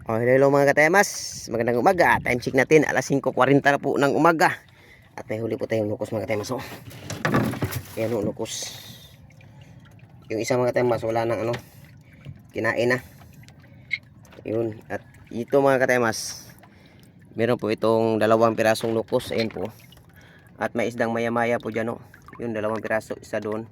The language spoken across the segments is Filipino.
Oh, hello mga katemas. Magandang umaga. Time check natin. Alas 5:40 na po ng umaga. At may huli po tayong lukos mga katemas. Oh. Ayan o, lukos. Yung isa mga katemas, wala nang kinain na. Yun. At ito mga katemas, meron po itong 2 pirasong lukos. Ayan po. At may isdang maya-maya po dyan. Oh. Yung 2 piraso, isa doon.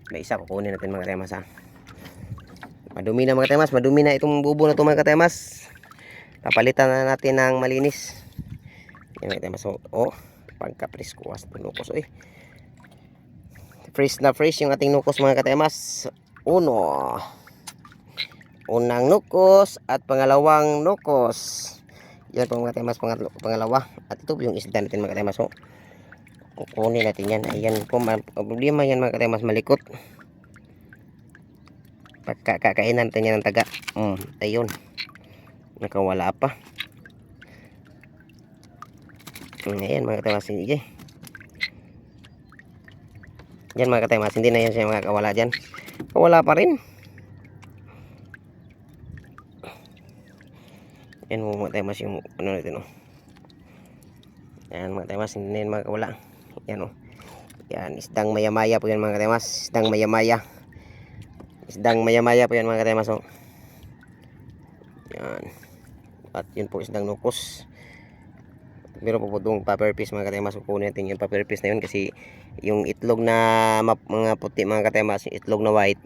May isa kukunin natin mga katemas. Madumi na mga katemas. Madumi na itong bubo na ito mga katemas. Papalitan na natin ng malinis. Yan mga katemas. Oh, pagka-preskuwas ng nukos. Fresh na fresh yung ating nukos mga katemas. Unang nukos at pangalawang nukos. Yan po mga katemas, pangalawa. At ito po yung isda natin mga katemas. Kukunin natin yan. Ayan po, problema yan mga katemas, malikot. Pagkakainan natin yan ng taga. Ayun. Nakawala pa. Ayan mga katemas. Sige. Yan mga katemas. Hindi na yan siya makakawala dyan. Kawala pa rin. Yan mga katemas yung natin. Yan mga katemas. Hindi na yan makakawala. Yan Yan. Isdang maya-maya po yan mga katemas. Isdang maya-maya. Isdang maya-maya po yan mga katemas. Yan. At yun po isdang nukos. Meron po po itong paper piece mga katemas. Kukunin natin yung paper piece na yun kasi yung itlog na mga puti mga katemas, yung itlog na white,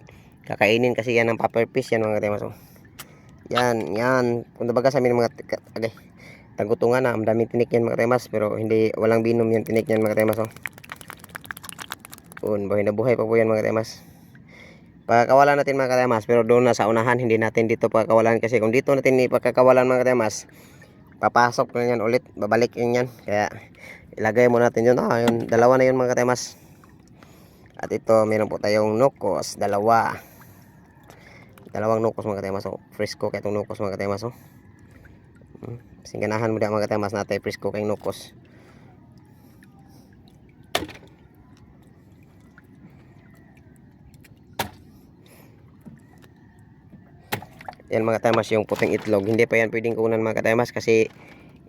kakainin kasi yan ng paper piece yan mga katemas. Yan. Kung nabaga sa amin mga tagutungan na, ang daming tinik yan mga katemas, pero walang binom yan tinik yan mga katemas. Buhay na buhay pa po yan mga katemas. Pagkakawalan natin mga katemas, pero doon na sa unahan, hindi natin dito pagkakawalan kasi kung dito natin ipagkakawalan mga katemas, papasok na yan ulit, babalik yun yan. Kaya ilagay mo natin yun. Yun, 2 na yun mga katemas. At ito, meron po tayong nukos, 2 nukos mga katemas. Frisco kaya itong nukos mga katemas. Singganahan mo mga katemas natin, frisco kayong nukos. Yan mga katemas, yung puting itlog, hindi pa yan pwedeng kunan mga katemas kasi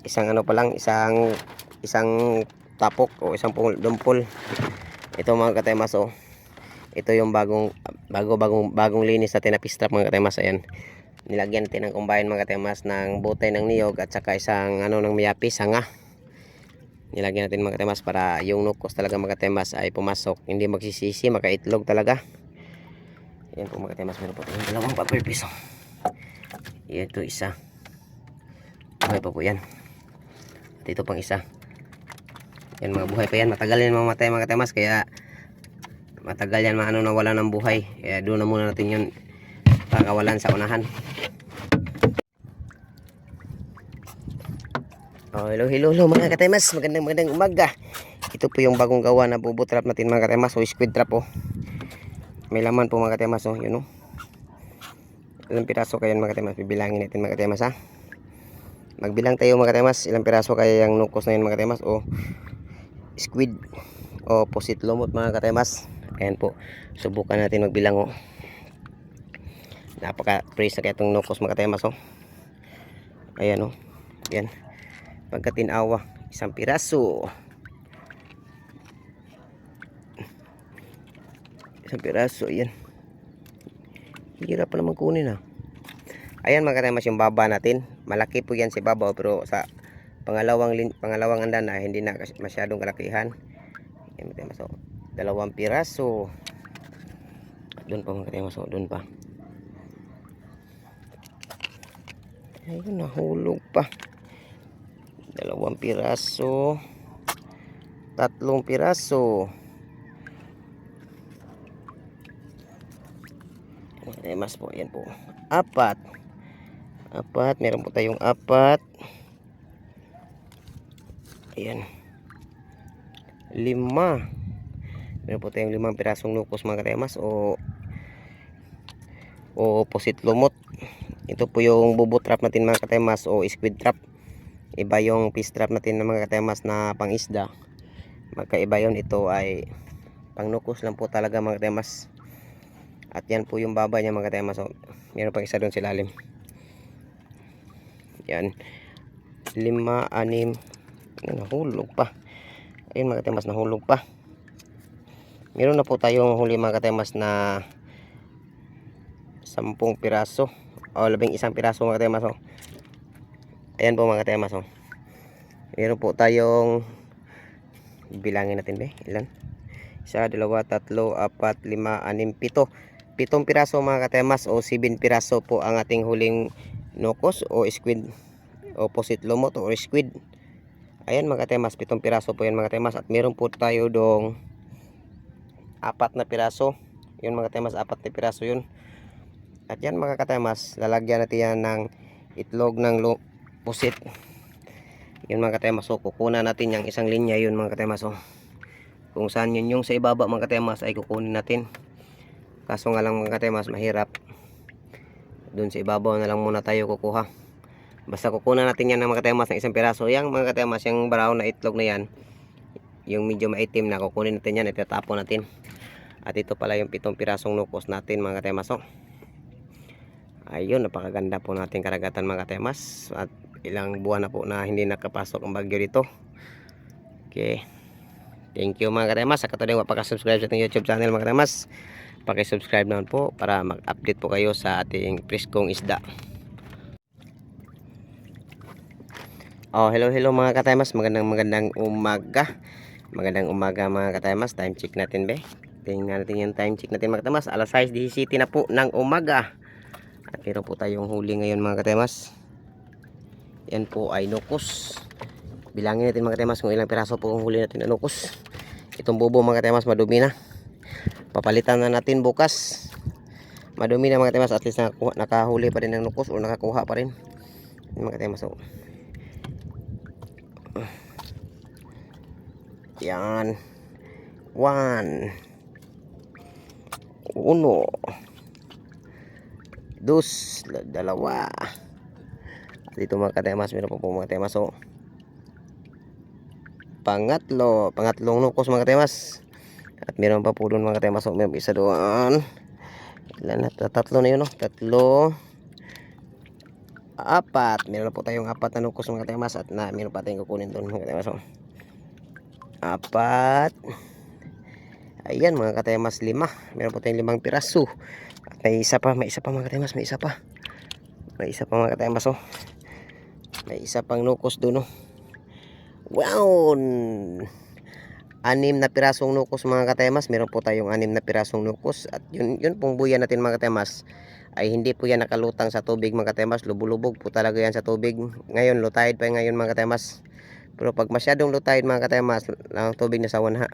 isang pa lang, isang tapok o isang dumpol. Ito mga katemas. Ito yung bagong linis natin na pistrap mga katemas. Ayan, nilagyan natin ng combine mga katemas ng butay ng niyog at saka isang ng miyapi, sanga. Nilagyan natin mga katemas para yung nukos talaga mga katemas ay pumasok, hindi magsisisi, makaitlog talaga. Ayan po mga katemas, meron po tayong 2 paper piece. Ito isa, buhay pa po yan. At ito pang isa. Yan mga buhay pa yan. Matagal yan mamatay mga katemas, kaya matagal yan nawala ng buhay. Kaya doon na muna natin yun pakawalan sa unahan. Hello mga katemas. Magandang umaga. Ito po yung bagong gawa na bubo trap natin mga katemas. Squid trap May laman po mga katemas. Yun ilang piraso kayo mga katemas. Bibilangin natin mga katemas Magbilang tayo mga katemas. Ilang piraso kaya yung nukos na yun mga katemas. O squid o pusit lumot mga katemas. Ayan po. Subukan natin magbilang Napaka-fresh na kaya itong nukos mga katemas. Ayan Yan. Pagkatinawa, 1 piraso. 1 piraso. Ayan. Hirap pa naman kunin Ayan mga katemas yung baba natin. Malaki po yan si baba, pero sa pangalawang andan na hindi na masyadong kalakihan. Ayan mga katemas. 2 piraso. Doon pa mga katemas. Doon pa. Ayun, nahulog pa. 2 piraso. 3 piraso. Mas po, yan po. 4. Meron po tayong 4. Ayan. 5. Meron po tayong 5 pirasong nukos mga katemas o pusit lumot. Ito po yung bubo trap natin mga katemas o squid trap. Iba yung fish trap natin na mga katemas na pang isda. Magkaiba yun. Ito ay pang nukos lang po talaga mga katemas. At yan po yung baba niya mga katemas. Meron pang isa doon sa ilalim. Yan. 5, 6. Nahulog pa. Ayun mga katemas, nahulog pa. Meron na po tayong huli mga katemas na 10 piraso o 11 piraso mga katemas. Oh. Ayan po mga katemas. Oh. Meron po tayong, bilangin natin ba? Ilan? 1, 2, 3, 4, 5, 6, 7. 7 piraso mga katemas o 7 piraso po ang ating huling nukos o squid o posit lumot o squid. Ayan mga katemas, 7 piraso po yan mga katemas. At meron po tayo dong 4 na piraso. Yun mga katemas, 4 na piraso yun. At yan mga katemas, lalagyan natin yan ng itlog ng pusit. Yun mga katemas, so kukunan natin yung isang linya yun mga katemas. So, kung saan yun yung sa ibaba mga katemas ay kukunin natin. Kaso nga lang mga katemas, mahirap. Doon sa ibabaw na lang muna tayo kukuha. Basta kukunan natin yan ng mga katemas ng 1 piraso. Yang mga katemas, yung brown na itlog na yan, yung medyo maitim na, kukunin natin yan, itatapon natin. At ito pala yung 7 pirasong nukos natin mga katemas. Oh. Ayun, napakaganda po natin karagatan mga katemas. At ilang buwan na po na hindi nakapasok ang bagyo dito. Okay. Thank you mga katemas. Sa katuloy mapaka-subscribe sa ating YouTube channel mga katemas. Paki-subscribe naman po para mag-update po kayo sa ating preskong isda. Oh, hello mga katemas. Magandang umaga. Magandang umaga mga katemas. Time check natin be. Tingnan natin yung time check natin mga katemas. Alas 6:17 na po ng umaga. At meron po tayong huli ngayon mga katemas. Yan po ay nukos. Bilangin natin mga katemas kung ilang piraso po ang huli natin na nukos. Itong bubo mga katemas madumi na. Papalitan na natin bukas. Madumi na mga katemas. At least nakahuli pa rin ng nukos o nakakuha pa rin. Mga katemas. So, yan. 1, 1, 2, 2. At dito mga katemas, meron po mga katemas. So, pangatlong nukos mga katemas. At meron pa po doon mga katemas. So, may isa doon. Ilan na? 3 na yun, no? 3, 4. Meron na po tayong 4 na nukos mga katemas. At meron pa tayong kukunin doon mga katemas. So, 4. Ayan mga katemas, 5. Meron po tayong 5 piraso. At may isa pa mga katemas. May isa pa mga katemas. Oh. May isa pang nukos doon. Oh. Wow! 6 na pirasong nukos mga katemas. Meron po tayong 6 na pirasong nukos. At yun pong buya natin mga katemas ay hindi po yan nakalutang sa tubig mga katemas. Lubulubog po talaga yan sa tubig. Ngayon low tide pa ngayon mga katemas. Pero pag masyadong low tide mga katemas, ang tubig na sa 1 ha.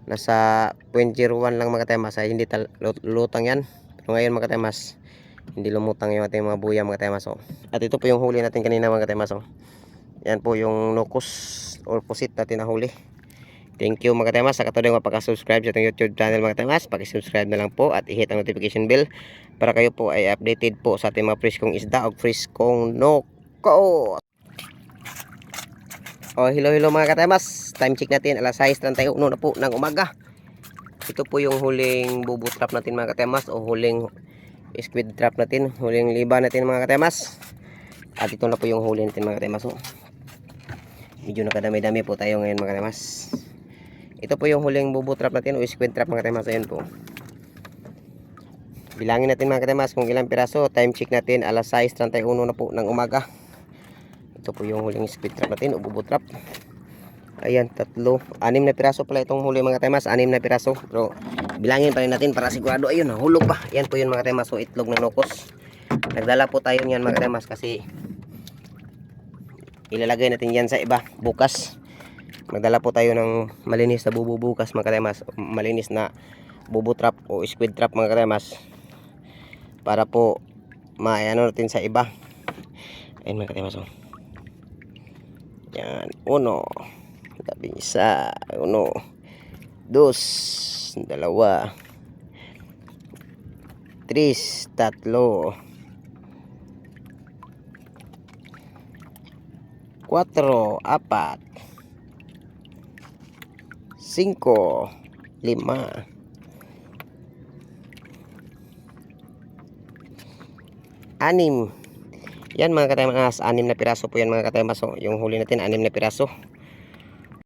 Nasa 0.01 lang mga katemas ay hindi lutang yan. Pero ngayon mga katemas, hindi lumutang yung ating mga buya mga katemas. Oh. At ito po yung huli natin kanina mga katemas. Oh. Yan po yung nukos or pusit natin na huli. Thank you mga katemas. Sa katuloy mapaka-subscribe sa ating YouTube channel mga katemas. Paki-subscribe na lang po at i-hit ang notification bell para kayo po ay updated po sa ating mga preskong isda o preskong nukos. Oh, hello mga katemas. Time check natin alas 6:31 na po ng umaga. Ito po yung huling bubo trap natin mga katemas o huling squid trap natin, huling liba natin mga katemas. At ito na po yung huli natin mga katemas. Oh. Medyo nakadami-dami po tayo ngayon mga katemas. Ito po yung huling bubo trap natin o squid trap mga katemas. Ayun po. Bilangin natin mga katemas kung ilang piraso. Time check natin alas 6:31 na po ng umaga. Ito po yung huling squid trap natin o bubo trap. Ayan, 6 na piraso pala itong huli mga katemas. 6 na piraso. Pero bilangin pa rin natin para sigurado. Ayun, nahulog pa. Ayan po yun mga katemas. So itlog ng nukos. Nagdala po tayo niyan mga katemas kasi ilalagay natin yan sa iba bukas. Magdala po tayo ng malinis na bubo bukas mga katemas. Malinis na bubo trap o squid trap mga katemas. Para po maayano natin sa iba. Ayun mga katemas. Oh. Yan. 1. Labing 1. 1. 2. 2. 3. 3. 4, 4, 5, 6, 7, 8, 9, 10, 11, 12, 13, 14, 15, 16, 17, Yan mga kataymas, 6 na piraso po yan mga kataymas. So, yung huli natin 6 na piraso.